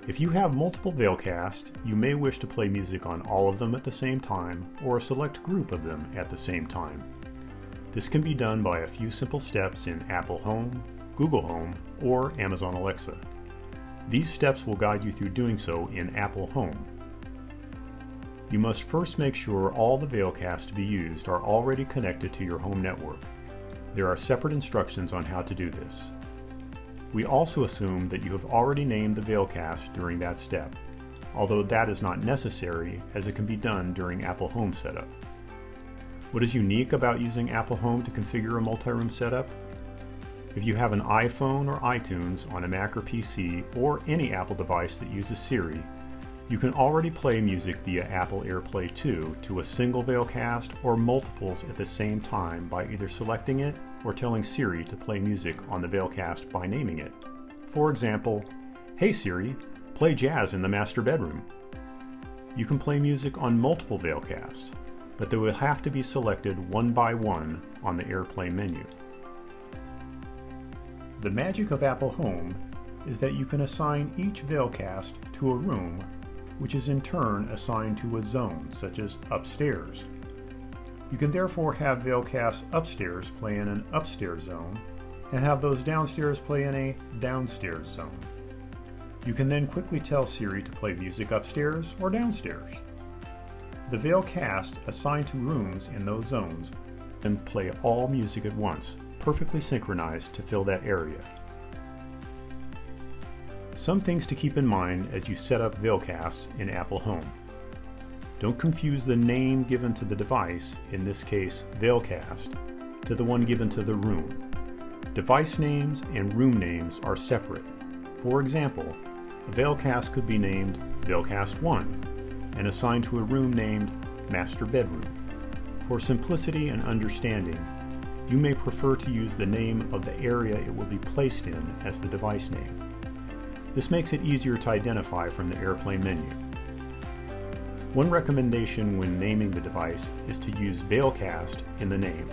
If you have multiple VAIL Casts, you may wish to play music on all of them at the same time or a select group of them at the same time. This can be done by a few simple steps in Apple Home, Google Home, or Amazon Alexa. These steps will guide you through doing so in Apple Home. You must first make sure all the VAIL Casts to be used are already connected to your home network. There are separate instructions on how to do this. We also assume that you have already named the VAIL Cast during that step, although that is not necessary as it can be done during Apple Home setup. What is unique about using Apple Home to configure a multi-room setup? If you have an iPhone or iTunes on a Mac or PC or any Apple device that uses Siri, you can already play music via Apple AirPlay 2 to a single VAIL Cast or multiples at the same time by either selecting it or telling Siri to play music on the VAIL Cast by naming it. For example, "Hey Siri, play jazz in the master bedroom." You can play music on multiple VAIL Casts, but they will have to be selected one by one on the AirPlay menu. The magic of Apple Home is that you can assign each VAIL Cast to a room, which is in turn assigned to a zone, such as upstairs. You can therefore have VAIL Casts upstairs play in an upstairs zone, and have those downstairs play in a downstairs zone. You can then quickly tell Siri to play music upstairs or downstairs. The VAIL Cast assigned to rooms in those zones then play all music at once, perfectly synchronized to fill that area. Some things to keep in mind as you set up VAIL Casts in Apple Home. Don't confuse the name given to the device, in this case VAIL Cast, to the one given to the room. Device names and room names are separate. For example, a VAIL Cast could be named VAIL Cast 1 and assigned to a room named Master Bedroom. For simplicity and understanding, you may prefer to use the name of the area it will be placed in as the device name. This makes it easier to identify from the AirPlay menu. One recommendation when naming the device is to use VAIL Cast in the name.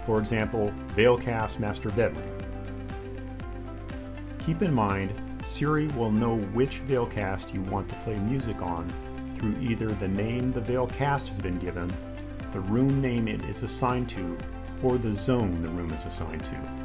For example, VAIL Cast Master Bedroom. Keep in mind, Siri will know which VAIL Cast you want to play music on through either the name the VAIL Cast has been given, the room name it is assigned to, or the zone the room is assigned to.